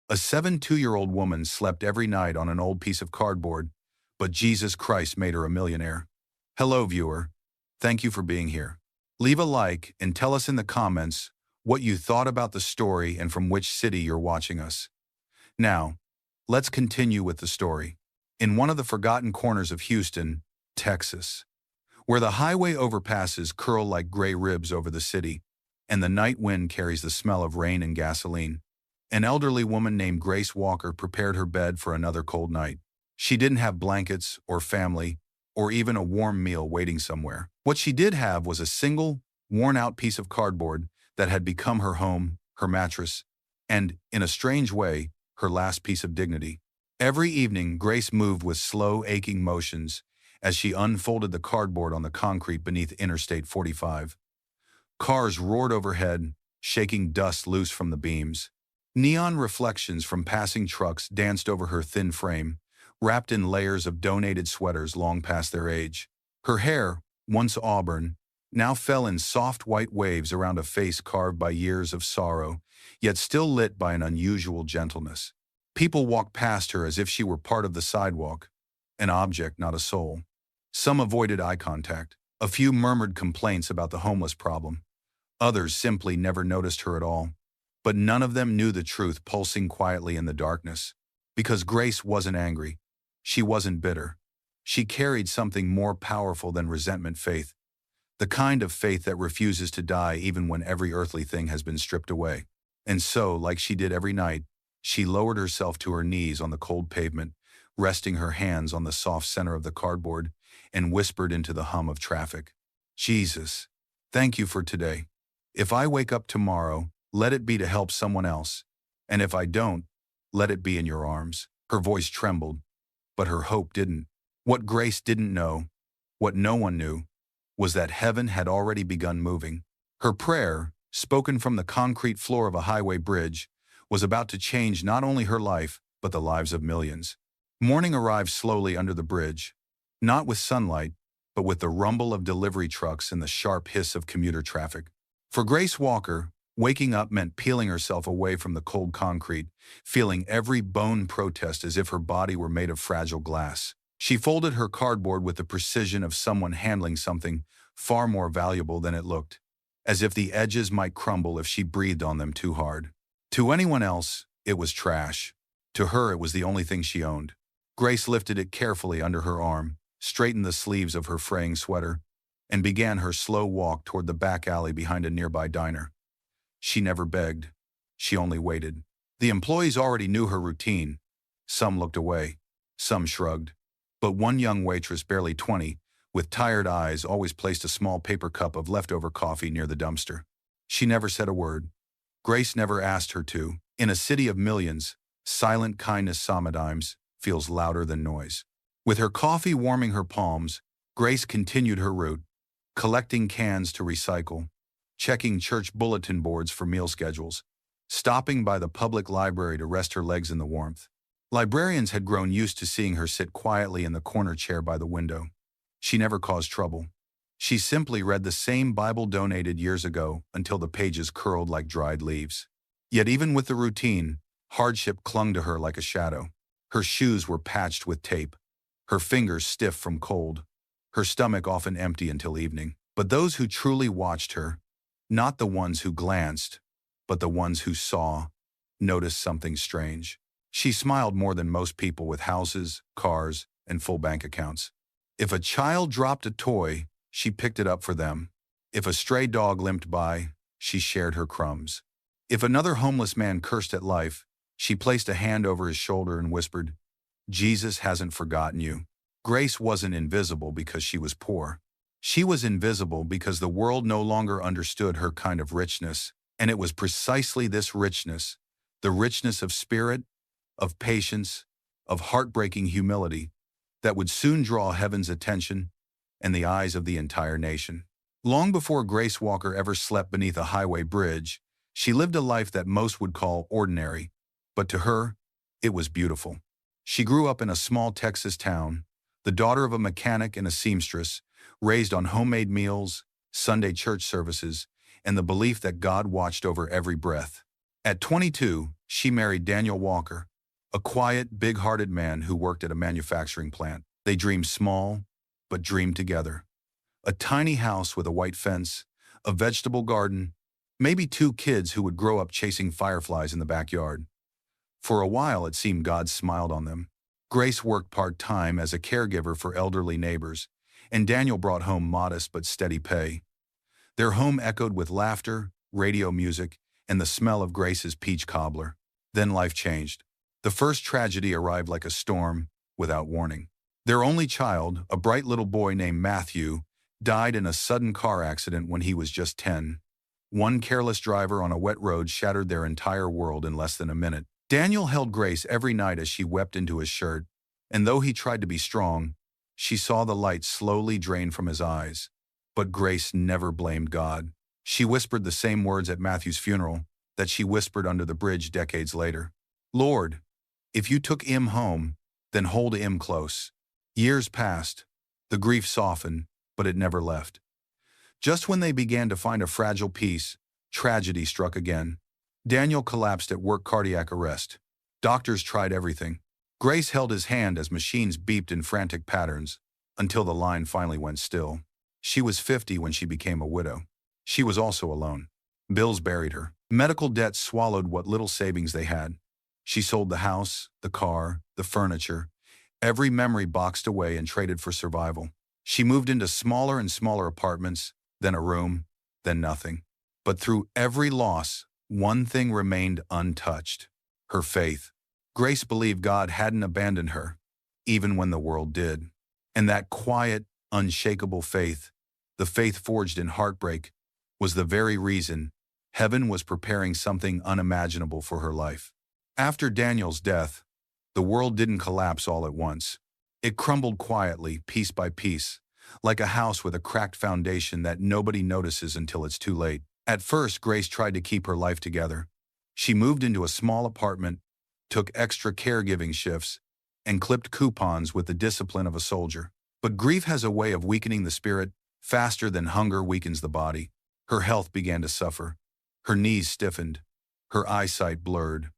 A 72-year-old woman slept every night on an old piece of cardboard, but Jesus Christ made her a millionaire. Hello, viewer. Thank you for being here. Leave a like and tell us in the comments what you thought about the story and from which city you're watching us. Now, let's continue with the story. In one of the forgotten corners of Houston, Texas, where the highway overpasses curl like gray ribs over the city, and the night wind carries the smell of rain and gasoline, an elderly woman named Grace Walker prepared her bed for another cold night. She didn't have blankets or family or even a warm meal waiting somewhere. What she did have was a single, worn-out piece of cardboard that had become her home, her mattress, and, in a strange way, her last piece of dignity. Every evening, Grace moved with slow, aching motions as she unfolded the cardboard on the concrete beneath Interstate 45. Cars roared overhead, shaking dust loose from the beams. Neon reflections from passing trucks danced over her thin frame, wrapped in layers of donated sweaters long past their age. Her hair, once auburn, now fell in soft white waves around a face carved by years of sorrow, yet still lit by an unusual gentleness. People walked past her as if she were part of the sidewalk, an object, not a soul. Some avoided eye contact. A few murmured complaints about the homeless problem. Others simply never noticed her at all. But none of them knew the truth pulsing quietly in the darkness. Because Grace wasn't angry. She wasn't bitter. She carried something more powerful than resentment: faith. The kind of faith that refuses to die even when every earthly thing has been stripped away. And so, like she did every night, she lowered herself to her knees on the cold pavement, resting her hands on the soft center of the cardboard, and whispered into the hum of traffic. Jesus, thank you for today. If I wake up tomorrow, let it be to help someone else. And if I don't, let it be in your arms. Her voice trembled, but her hope didn't. What Grace didn't know, what no one knew, was that heaven had already begun moving. Her prayer, spoken from the concrete floor of a highway bridge, was about to change not only her life, but the lives of millions. Morning arrived slowly under the bridge, not with sunlight, but with the rumble of delivery trucks and the sharp hiss of commuter traffic. For Grace Walker, waking up meant peeling herself away from the cold concrete, feeling every bone protest as if her body were made of fragile glass. She folded her cardboard with the precision of someone handling something far more valuable than it looked, as if the edges might crumble if she breathed on them too hard. To anyone else, it was trash. To her, it was the only thing she owned. Grace lifted it carefully under her arm, straightened the sleeves of her fraying sweater, and began her slow walk toward the back alley behind a nearby diner. She never begged. She only waited. The employees already knew her routine. Some looked away. Some shrugged. But one young waitress, barely 20, with tired eyes, always placed a small paper cup of leftover coffee near the dumpster. She never said a word. Grace never asked her to. In a city of millions, silent kindness sometimes feels louder than noise. With her coffee warming her palms, Grace continued her route, collecting cans to recycle, checking church bulletin boards for meal schedules, stopping by the public library to rest her legs in the warmth. Librarians had grown used to seeing her sit quietly in the corner chair by the window. She never caused trouble. She simply read the same Bible donated years ago until the pages curled like dried leaves. Yet even with the routine, hardship clung to her like a shadow. Her shoes were patched with tape, her fingers stiff from cold, her stomach often empty until evening. But those who truly watched her, not the ones who glanced, but the ones who saw, noticed something strange. She smiled more than most people with houses, cars, and full bank accounts. If a child dropped a toy, she picked it up for them. If a stray dog limped by, she shared her crumbs. If another homeless man cursed at life, she placed a hand over his shoulder and whispered, "Jesus hasn't forgotten you." Grace wasn't invisible because she was poor. She was invisible because the world no longer understood her kind of richness, and it was precisely this richness, the richness of spirit, of patience, of heartbreaking humility, that would soon draw heaven's attention and the eyes of the entire nation. Long before Grace Walker ever slept beneath a highway bridge, she lived a life that most would call ordinary, but to her, it was beautiful. She grew up in a small Texas town, the daughter of a mechanic and a seamstress, raised on homemade meals, Sunday church services, and the belief that God watched over every breath. At 22, she married Daniel Walker, a quiet, big-hearted man who worked at a manufacturing plant. They dreamed small, but dreamed together. A tiny house with a white fence, a vegetable garden, maybe 2 kids who would grow up chasing fireflies in the backyard. For a while, it seemed God smiled on them. Grace worked part-time as a caregiver for elderly neighbors, and Daniel brought home modest but steady pay. Their home echoed with laughter, radio music, and the smell of Grace's peach cobbler. Then life changed. The first tragedy arrived like a storm, without warning. Their only child, a bright little boy named Matthew, died in a sudden car accident when he was just 10. One careless driver on a wet road shattered their entire world in less than a minute. Daniel held Grace every night as she wept into his shirt, and though he tried to be strong, she saw the light slowly drain from his eyes. But Grace never blamed God. She whispered the same words at Matthew's funeral that she whispered under the bridge decades later. Lord, if you took him home, then hold him close. Years passed. The grief softened, but it never left. Just when they began to find a fragile peace, tragedy struck again. Daniel collapsed at work, cardiac arrest. Doctors tried everything. Grace held his hand as machines beeped in frantic patterns, until the line finally went still. She was 50 when she became a widow. She was also alone. Bills buried her. Medical debts swallowed what little savings they had. She sold the house, the car, the furniture, every memory boxed away and traded for survival. She moved into smaller and smaller apartments, then a room, then nothing. But through every loss, one thing remained untouched: her faith. Grace believed God hadn't abandoned her, even when the world did. And that quiet, unshakable faith, the faith forged in heartbreak, was the very reason heaven was preparing something unimaginable for her life. After Daniel's death, the world didn't collapse all at once. It crumbled quietly, piece by piece, like a house with a cracked foundation that nobody notices until it's too late. At first, Grace tried to keep her life together. She moved into a small apartment, took extra caregiving shifts, and clipped coupons with the discipline of a soldier. But grief has a way of weakening the spirit faster than hunger weakens the body. Her health began to suffer. Her knees stiffened. Her eyesight blurred.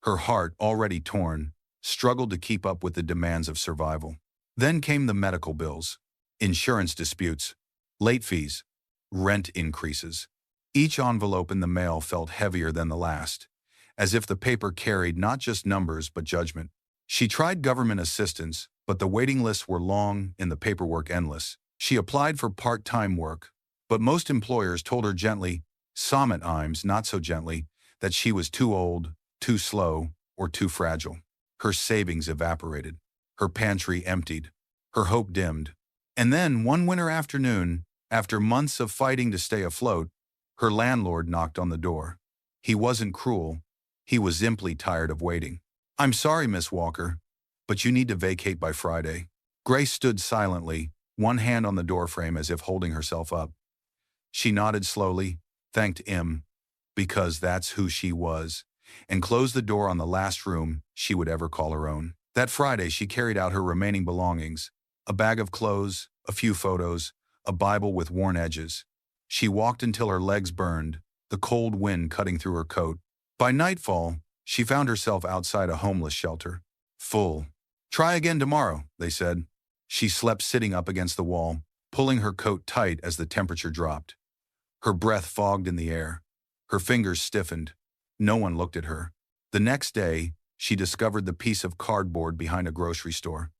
Her heart, already torn, struggled to keep up with the demands of survival. Then came the medical bills, insurance disputes, late fees, rent increases. Each envelope in the mail felt heavier than the last, as if the paper carried not just numbers but judgment. She tried government assistance, but the waiting lists were long and the paperwork endless. She applied for part-time work, but most employers told her gently, sometimes not so gently, that she was too old, too slow, or too fragile. Her savings evaporated. Her pantry emptied. Her hope dimmed. And then, one winter afternoon, after months of fighting to stay afloat, her landlord knocked on the door. He wasn't cruel. He was simply tired of waiting. "I'm sorry, Miss Walker, but you need to vacate by Friday." Grace stood silently, one hand on the doorframe as if holding herself up. She nodded slowly, thanked him, because that's who she was, and closed the door on the last room she would ever call her own. That Friday, she carried out her remaining belongings: a bag of clothes, a few photos, a Bible with worn edges. She walked until her legs burned, the cold wind cutting through her coat. By nightfall, she found herself outside a homeless shelter. Full. "Try again tomorrow," they said. She slept sitting up against the wall, pulling her coat tight as the temperature dropped. Her breath fogged in the air. Her fingers stiffened. No one looked at her. The next day, she discovered the piece of cardboard behind a grocery store.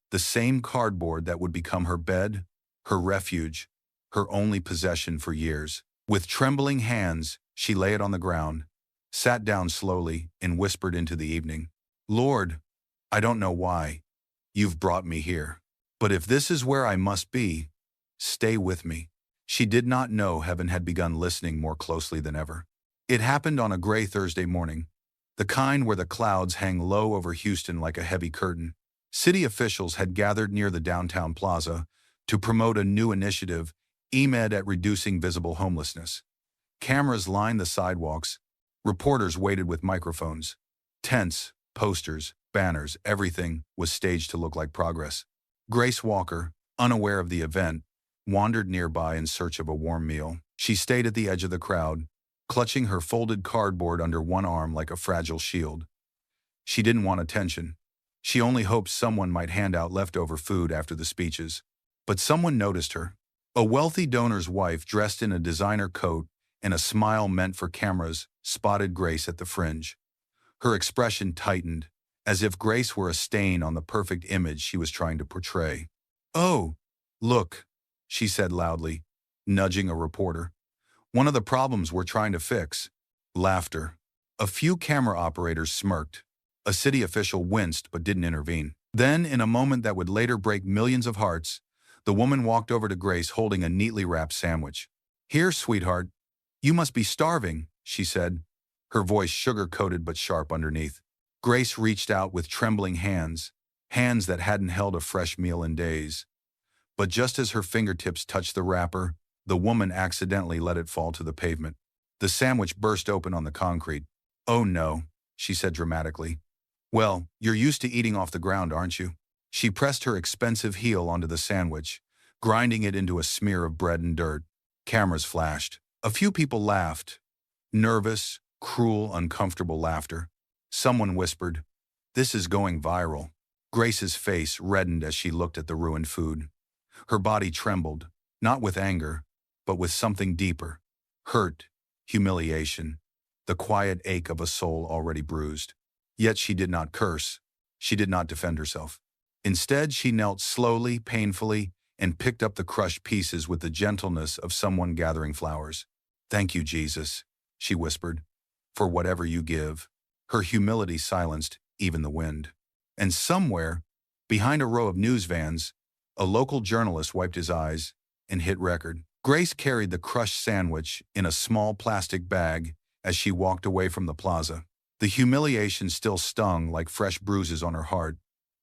The same cardboard that would become her bed, her refuge, her only possession for years. With trembling hands, she lay it on the ground, sat down slowly, and whispered into the evening, "Lord, I don't know why you've brought me here, but if this is where I must be, stay with me." She did not know heaven had begun listening more closely than ever. It happened on a gray Thursday morning, the kind where the clouds hang low over Houston like a heavy curtain. City officials had gathered near the downtown plaza to promote a new initiative aimed at reducing visible homelessness. Cameras lined the sidewalks. Reporters waited with microphones. Tents, posters, banners, everything was staged to look like progress. Grace Walker, unaware of the event, wandered nearby in search of a warm meal. She stayed at the edge of the crowd, clutching her folded cardboard under one arm like a fragile shield. She didn't want attention. She only hoped someone might hand out leftover food after the speeches. But someone noticed her. A wealthy donor's wife dressed in a designer coat and a smile meant for cameras spotted Grace at the fringe. Her expression tightened, as if Grace were a stain on the perfect image she was trying to portray. "Oh, look," she said loudly, nudging a reporter. "One of the problems we're trying to fix." Laughter. A few camera operators smirked. A city official winced but didn't intervene. Then, in a moment that would later break millions of hearts, the woman walked over to Grace holding a neatly wrapped sandwich. "Here, sweetheart. You must be starving," she said, her voice sugar-coated but sharp underneath. Grace reached out with trembling hands, hands that hadn't held a fresh meal in days. But just as her fingertips touched the wrapper, the woman accidentally let it fall to the pavement. The sandwich burst open on the concrete. "Oh no," she said dramatically. "Well, you're used to eating off the ground, aren't you?" She pressed her expensive heel onto the sandwich, grinding it into a smear of bread and dirt. Cameras flashed. A few people laughed. Nervous, cruel, uncomfortable laughter. Someone whispered, "This is going viral." Grace's face reddened as she looked at the ruined food. Her body trembled, not with anger, but with something deeper. Hurt, humiliation, the quiet ache of a soul already bruised. Yet she did not curse. She did not defend herself. Instead, she knelt slowly, painfully, and picked up the crushed pieces with the gentleness of someone gathering flowers. "Thank you, Jesus," she whispered, "for whatever you give." Her humility silenced even the wind. And somewhere, behind a row of news vans, a local journalist wiped his eyes and hit record. Grace carried the crushed sandwich in a small plastic bag as she walked away from the plaza. The humiliation still stung like fresh bruises on her heart,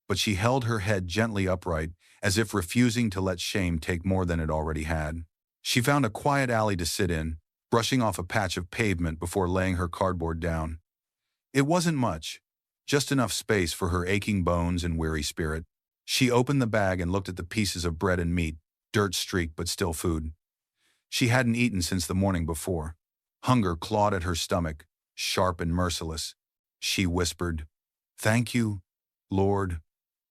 but she held her head gently upright as if refusing to let shame take more than it already had. She found a quiet alley to sit in, brushing off a patch of pavement before laying her cardboard down. It wasn't much, just enough space for her aching bones and weary spirit. She opened the bag and looked at the pieces of bread and meat, dirt-streaked but still food. She hadn't eaten since the morning before. Hunger clawed at her stomach, sharp and merciless. She whispered, "Thank you, Lord,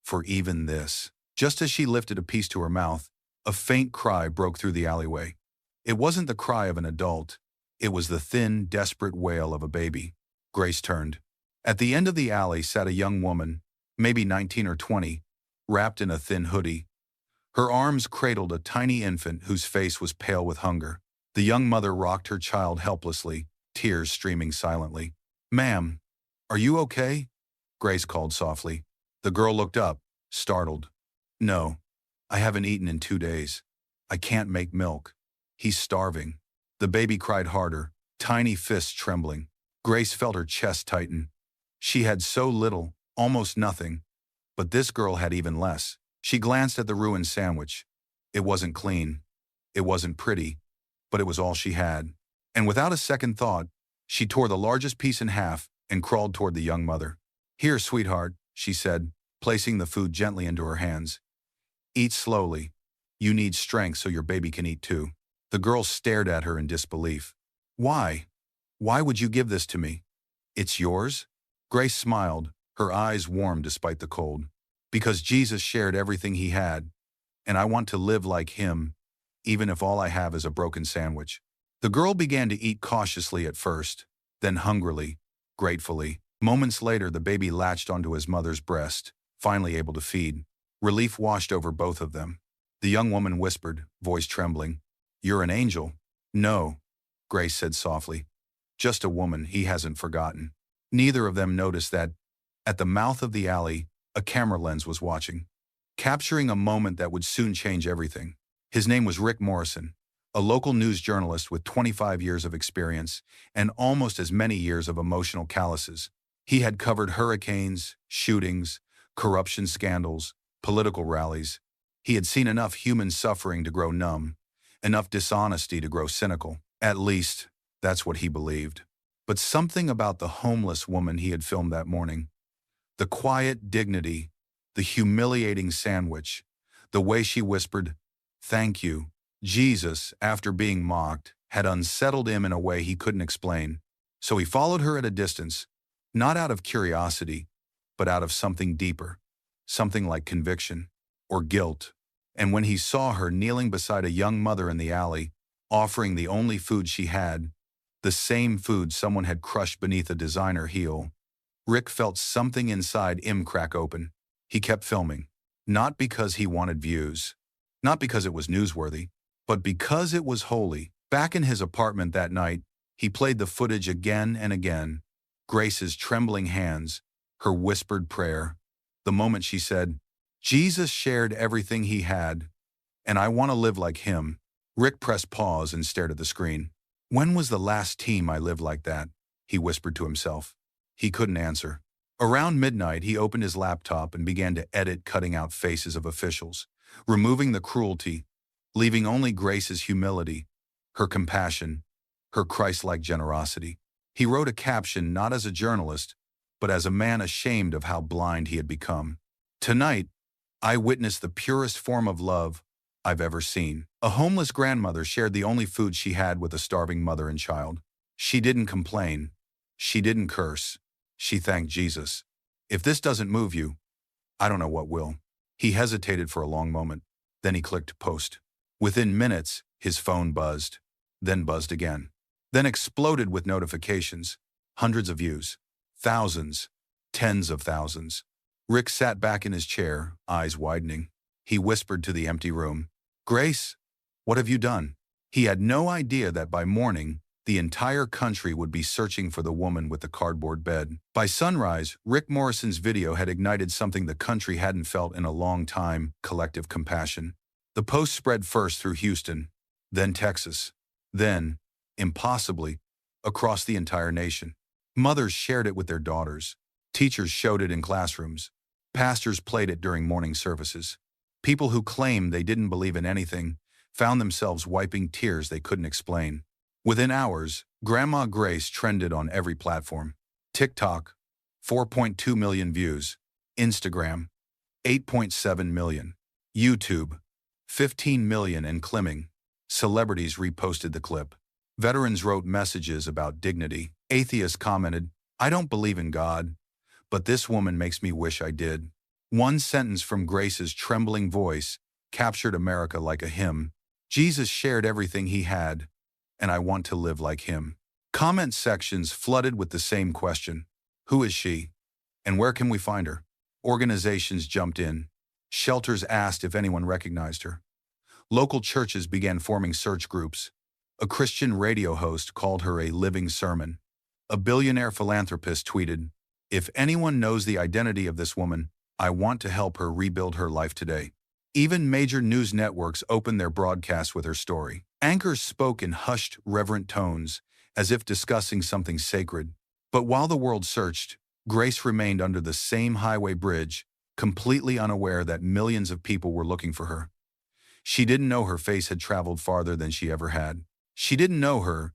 for even this." Just as she lifted a piece to her mouth, a faint cry broke through the alleyway. It wasn't the cry of an adult. It was the thin, desperate wail of a baby. Grace turned. At the end of the alley sat a young woman, maybe 19 or 20, wrapped in a thin hoodie. Her arms cradled a tiny infant whose face was pale with hunger. The young mother rocked her child helplessly, tears streaming silently. "Ma'am, are you okay?" Grace called softly. The girl looked up, startled. "No, I haven't eaten in 2 days. I can't make milk. He's starving." The baby cried harder, tiny fists trembling. Grace felt her chest tighten. She had so little, almost nothing, but this girl had even less. She glanced at the ruined sandwich. It wasn't clean. It wasn't pretty, but it was all she had. And without a second thought, she tore the largest piece in half and crawled toward the young mother. "Here, sweetheart," she said, placing the food gently into her hands. "Eat slowly. You need strength so your baby can eat too." The girl stared at her in disbelief. "Why? Why would you give this to me? It's yours?" Grace smiled, her eyes warm despite the cold. "Because Jesus shared everything he had, and I want to live like him, even if all I have is a broken sandwich." The girl began to eat cautiously at first, then hungrily, gratefully. Moments later, the baby latched onto his mother's breast, finally able to feed. Relief washed over both of them. The young woman whispered, voice trembling, "You're an angel." "No," Grace said softly. "Just a woman he hasn't forgotten." Neither of them noticed that, at the mouth of the alley, a camera lens was watching, capturing a moment that would soon change everything. His name was Rick Morrison, a local news journalist with 25 years of experience and almost as many years of emotional calluses. He had covered hurricanes, shootings, corruption scandals, political rallies. He had seen enough human suffering to grow numb, enough dishonesty to grow cynical. At least, that's what he believed. But something about the homeless woman he had filmed that morning, the quiet dignity, the humiliating sandwich, the way she whispered, "Thank you, Jesus," after being mocked, had unsettled him in a way he couldn't explain. So he followed her at a distance, not out of curiosity, but out of something deeper, something like conviction or guilt. And when he saw her kneeling beside a young mother in the alley, offering the only food she had, the same food someone had crushed beneath a designer heel, Rick felt something inside him crack open. He kept filming, not because he wanted views, not because it was newsworthy, but because it was holy. Back in his apartment that night, he played the footage again and again. Grace's trembling hands, her whispered prayer, the moment she said, "Jesus shared everything he had, and I want to live like him." Rick pressed pause and stared at the screen. "When was the last time I lived like that?" he whispered to himself. He couldn't answer. Around midnight, he opened his laptop and began to edit, cutting out faces of officials, removing the cruelty, leaving only Grace's humility, her compassion, her Christ-like generosity. He wrote a caption not as a journalist, but as a man ashamed of how blind he had become. "Tonight, I witnessed the purest form of love I've ever seen." A homeless grandmother shared the only food she had with a starving mother and child. She didn't complain. She didn't curse. She thanked Jesus. "If this doesn't move you, I don't know what will." He hesitated for a long moment. Then he clicked post. Within minutes, his phone buzzed, then buzzed again, then exploded with notifications. Hundreds of views. Thousands. Tens of thousands. Rick sat back in his chair, eyes widening. He whispered to the empty room, "Grace, what have you done?" He had no idea that by morning, the entire country would be searching for the woman with the cardboard bed. By sunrise, Rick Morrison's video had ignited something the country hadn't felt in a long time: collective compassion. The post spread first through Houston, then Texas, then, impossibly, across the entire nation. Mothers shared it with their daughters. Teachers showed it in classrooms. Pastors played it during morning services. People who claimed they didn't believe in anything found themselves wiping tears they couldn't explain. Within hours, Grandma Grace trended on every platform. TikTok, 4.2 million views. Instagram, 8.7 million. YouTube, 15 million and climbing. Celebrities reposted the clip. Veterans wrote messages about dignity. Atheists commented, "I don't believe in God, but this woman makes me wish I did." One sentence from Grace's trembling voice captured America like a hymn. "Jesus shared everything he had, and I want to live like him." Comment sections flooded with the same question: who is she? And where can we find her? Organizations jumped in. Shelters asked if anyone recognized her. Local churches began forming search groups. A Christian radio host called her a living sermon. A billionaire philanthropist tweeted, "If anyone knows the identity of this woman, I want to help her rebuild her life today." Even major news networks opened their broadcasts with her story. Anchors spoke in hushed, reverent tones, as if discussing something sacred. But while the world searched, Grace remained under the same highway bridge, completely unaware that millions of people were looking for her. She didn't know her face had traveled farther than she ever had. She didn't know her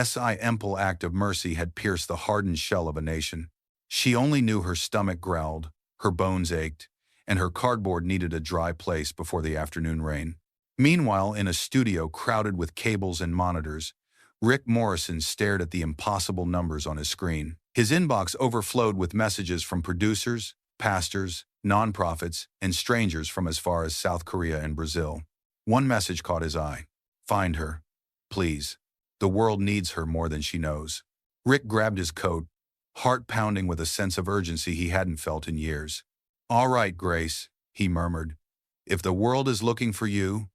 simple act of mercy had pierced the hardened shell of a nation. She only knew her stomach growled, her bones ached, and her cardboard needed a dry place before the afternoon rain. Meanwhile, in a studio crowded with cables and monitors, Rick Morrison stared at the impossible numbers on his screen. His inbox overflowed with messages from producers, pastors, nonprofits, and strangers from as far as South Korea and Brazil. One message caught his eye: "Find her, please. The world needs her more than she knows." Rick grabbed his coat, heart pounding with a sense of urgency he hadn't felt in years. "All right, Grace," he murmured. "If the world is looking for you,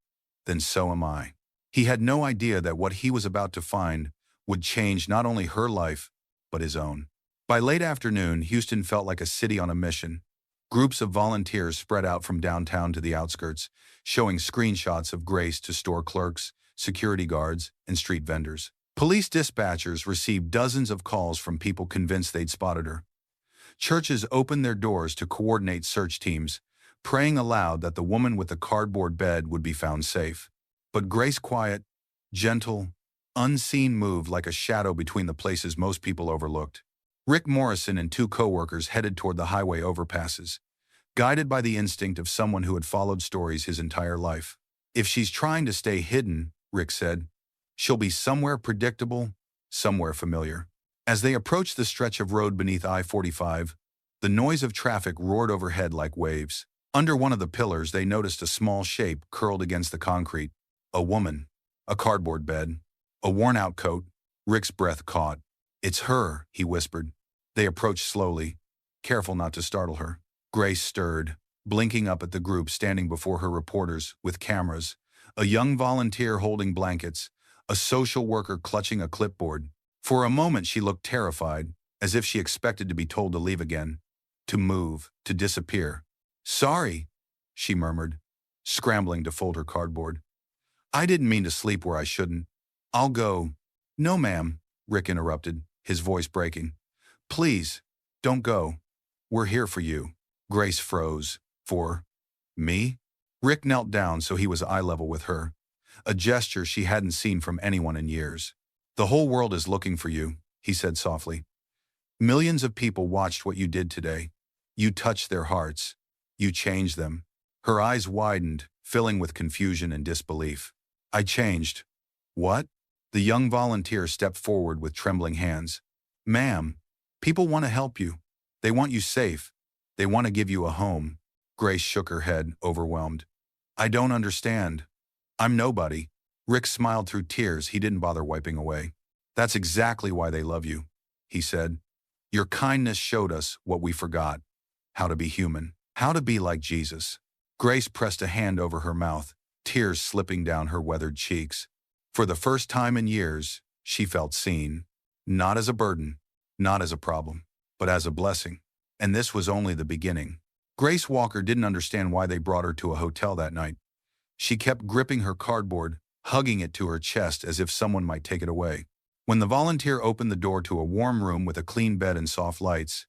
then so am I." He had no idea that what he was about to find would change not only her life, but his own. By late afternoon, Houston felt like a city on a mission. Groups of volunteers spread out from downtown to the outskirts, showing screenshots of Grace to store clerks, security guards, and street vendors. Police dispatchers received dozens of calls from people convinced they'd spotted her. Churches opened their doors to coordinate search teams, praying aloud that the woman with the cardboard bed would be found safe. But Grace's quiet, gentle, unseen moved like a shadow between the places most people overlooked. Rick Morrison and two coworkers headed toward the highway overpasses, guided by the instinct of someone who had followed stories his entire life. "If she's trying to stay hidden," Rick said, She'll be somewhere predictable, somewhere familiar. As they approached the stretch of road beneath I-45, the noise of traffic roared overhead like waves. Under one of the pillars, they noticed a small shape curled against the concrete. A woman. A cardboard bed. A worn-out coat. Rick's breath caught. "It's her," he whispered. They approached slowly, careful not to startle her. Grace stirred, blinking up at the group standing before her, reporters with cameras, a young volunteer holding blankets, a social worker clutching a clipboard. For a moment she looked terrified, as if she expected to be told to leave again, to move, to disappear. "Sorry," she murmured, scrambling to fold her cardboard. "I didn't mean to sleep where I shouldn't. I'll go." "No, ma'am," Rick interrupted, his voice breaking. "Please, don't go. We're here for you." Grace froze. "For me?" Rick knelt down so he was eye level with her, a gesture she hadn't seen from anyone in years. "The whole world is looking for you," he said softly. "Millions of people watched what you did today. You touched their hearts. You changed them." Her eyes widened, filling with confusion and disbelief. "I changed." "What?" The young volunteer stepped forward with trembling hands. "Ma'am, people want to help you. They want you safe. They want to give you a home." Grace shook her head, overwhelmed. "I don't understand. I'm nobody." Rick smiled through tears he didn't bother wiping away. "That's exactly why they love you," he said. "Your kindness showed us what we forgot. How to be human. How to be like Jesus." Grace pressed a hand over her mouth, tears slipping down her weathered cheeks. For the first time in years, she felt seen. Not as a burden, not as a problem, but as a blessing. And this was only the beginning. Grace Walker didn't understand why they brought her to a hotel that night. She kept gripping her cardboard, hugging it to her chest as if someone might take it away. When the volunteer opened the door to a warm room with a clean bed and soft lights,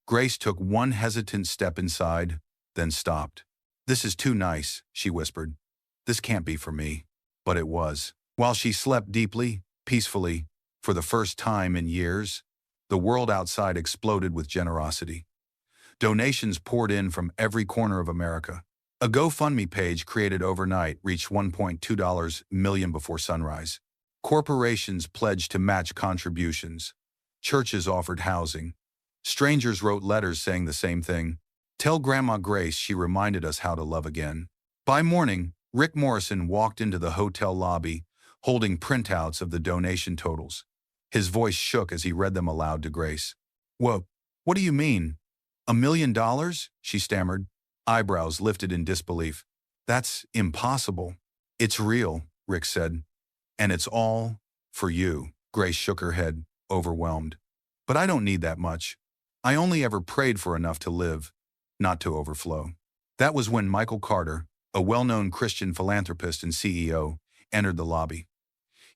Grace took one hesitant step inside, then stopped. "This is too nice," she whispered. "This can't be for me." But it was. While she slept deeply, peacefully, for the first time in years, the world outside exploded with generosity. Donations poured in from every corner of America. A GoFundMe page created overnight reached $1.2 million before sunrise. Corporations pledged to match contributions. Churches offered housing. Strangers wrote letters saying the same thing. "Tell Grandma Grace she reminded us how to love again." By morning, Rick Morrison walked into the hotel lobby, holding printouts of the donation totals. His voice shook as he read them aloud to Grace. "Whoa, what do you mean? $1 million?" she stammered, eyebrows lifted in disbelief. "That's impossible." "It's real," Rick said. "And it's all for you." Grace shook her head, overwhelmed. "But I don't need that much. I only ever prayed for enough to live, not to overflow." That was when Michael Carter, a well-known Christian philanthropist and CEO, entered the lobby.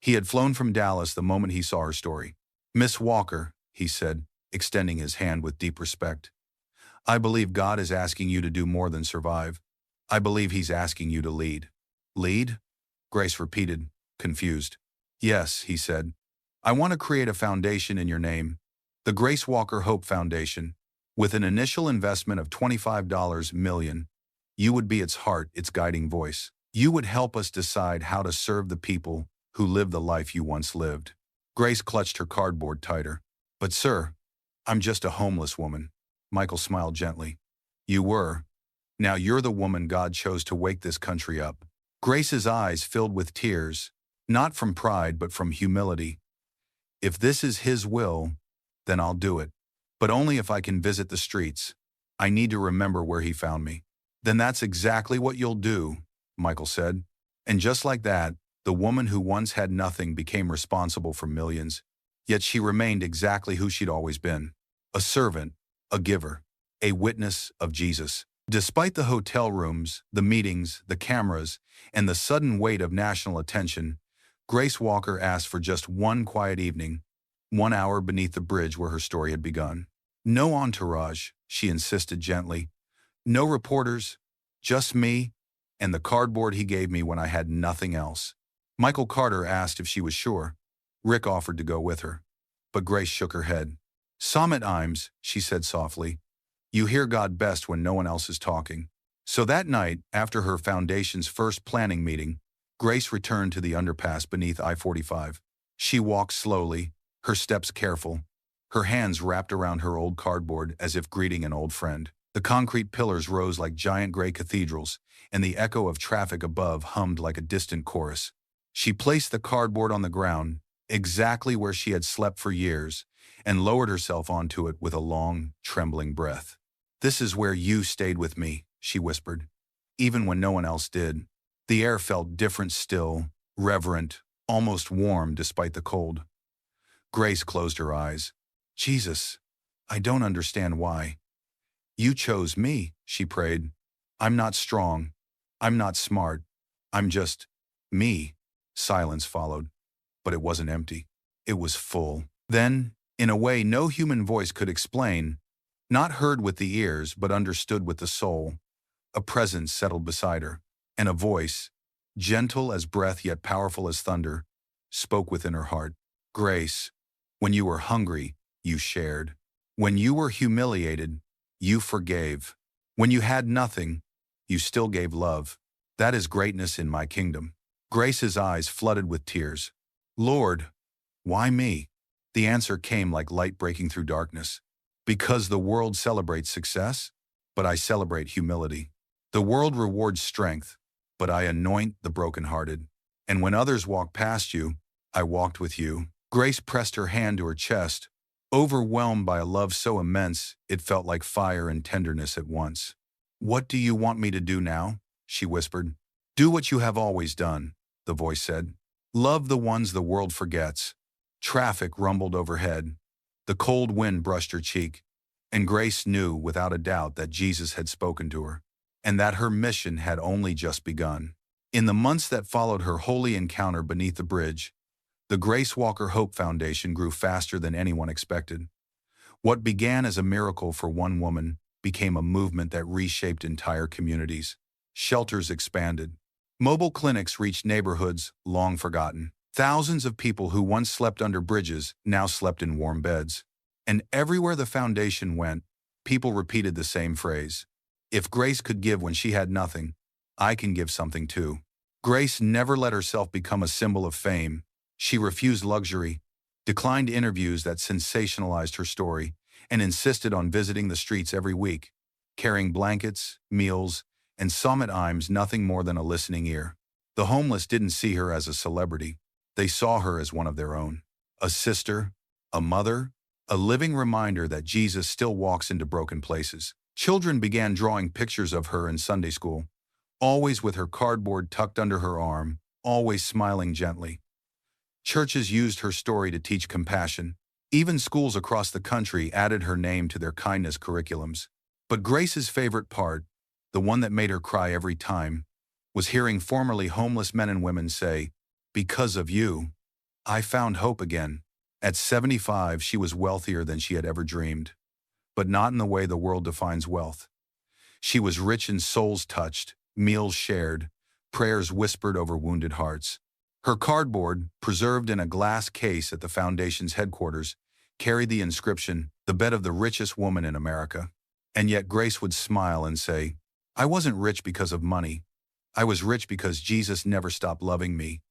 He had flown from Dallas the moment he saw her story. "Miss Walker," he said, extending his hand with deep respect. "I believe God is asking you to do more than survive. I believe He's asking you to lead." "Lead?" Grace repeated, confused. "Yes," he said. "I want to create a foundation in your name, the Grace Walker Hope Foundation. With an initial investment of $25 million, you would be its heart, its guiding voice. You would help us decide how to serve the people who live the life you once lived." Grace clutched her cardboard tighter. "But sir, I'm just a homeless woman." Michael smiled gently. "You were. Now you're the woman God chose to wake this country up." Grace's eyes filled with tears, not from pride but from humility. "If this is His will, then I'll do it. But only if I can visit the streets. I need to remember where He found me." "Then that's exactly what you'll do," Michael said. And just like that, the woman who once had nothing became responsible for millions. Yet she remained exactly who she'd always been. A servant, a giver, a witness of Jesus. Despite the hotel rooms, the meetings, the cameras, and the sudden weight of national attention, Grace Walker asked for just one quiet evening, 1 hour beneath the bridge where her story had begun. "No entourage," she insisted gently. "No reporters, just me and the cardboard He gave me when I had nothing else." Michael Carter asked if she was sure. Rick offered to go with her. But Grace shook her head. "Sometimes," she said softly, "you hear God best when no one else is talking." So that night, after her foundation's first planning meeting, Grace returned to the underpass beneath I-45. She walked slowly, her steps careful, her hands wrapped around her old cardboard as if greeting an old friend. The concrete pillars rose like giant gray cathedrals, and the echo of traffic above hummed like a distant chorus. She placed the cardboard on the ground, exactly where she had slept for years, and lowered herself onto it with a long, trembling breath. "This is where you stayed with me," she whispered, even when no one else did. The air felt different still, reverent, almost warm despite the cold. Grace closed her eyes. "Jesus, I don't understand why. You chose me," she prayed. "I'm not strong. I'm not smart. I'm just me." Silence followed, but it wasn't empty. It was full. Then, in a way no human voice could explain, not heard with the ears but understood with the soul, a presence settled beside her, and a voice, gentle as breath yet powerful as thunder, spoke within her heart. "Grace, when you were hungry, you shared. When you were humiliated, you forgave. When you had nothing, you still gave love. That is greatness in my kingdom." Grace's eyes flooded with tears. "Lord, why me?" The answer came like light breaking through darkness. "Because the world celebrates success, but I celebrate humility. The world rewards strength, but I anoint the brokenhearted. And when others walk past you, I walked with you." Grace pressed her hand to her chest, overwhelmed by a love so immense it felt like fire and tenderness at once. "What do you want me to do now?" she whispered. "Do what you have always done," the voice said. "Love the ones the world forgets." Traffic rumbled overhead. The cold wind brushed her cheek, and Grace knew without a doubt that Jesus had spoken to her, and that her mission had only just begun. In the months that followed her holy encounter beneath the bridge, the Grace Walker Hope Foundation grew faster than anyone expected. What began as a miracle for one woman became a movement that reshaped entire communities. Shelters expanded. Mobile clinics reached neighborhoods long forgotten. Thousands of people who once slept under bridges now slept in warm beds. And everywhere the foundation went, people repeated the same phrase: "If Grace could give when she had nothing, I can give something too." Grace never let herself become a symbol of fame. She refused luxury, declined interviews that sensationalized her story, and insisted on visiting the streets every week, carrying blankets, meals, and some at times nothing more than a listening ear. The homeless didn't see her as a celebrity. They saw her as one of their own. A sister, a mother, a living reminder that Jesus still walks into broken places. Children began drawing pictures of her in Sunday school, always with her cardboard tucked under her arm, always smiling gently. Churches used her story to teach compassion. Even schools across the country added her name to their kindness curriculums. But Grace's favorite part, the one that made her cry every time, was hearing formerly homeless men and women say, "Because of you, I found hope again." At 75, she was wealthier than she had ever dreamed, but not in the way the world defines wealth. She was rich in souls touched, meals shared, prayers whispered over wounded hearts. Her cardboard, preserved in a glass case at the foundation's headquarters, carried the inscription, "The bed of the richest woman in America." And yet Grace would smile and say, "I wasn't rich because of money. I was rich because Jesus never stopped loving me,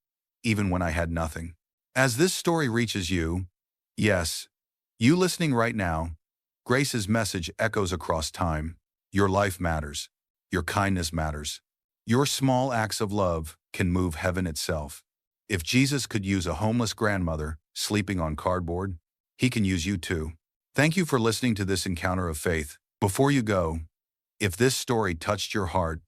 even when I had nothing." As this story reaches you, yes, you listening right now, Grace's message echoes across time. Your life matters. Your kindness matters. Your small acts of love can move heaven itself. If Jesus could use a homeless grandmother sleeping on cardboard, he can use you too. Thank you for listening to this encounter of faith. Before you go, if this story touched your heart,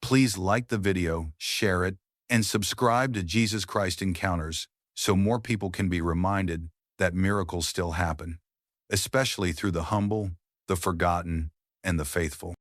please like the video, share it, and subscribe to Jesus Christ Encounters so more people can be reminded that miracles still happen, especially through the humble, the forgotten, and the faithful.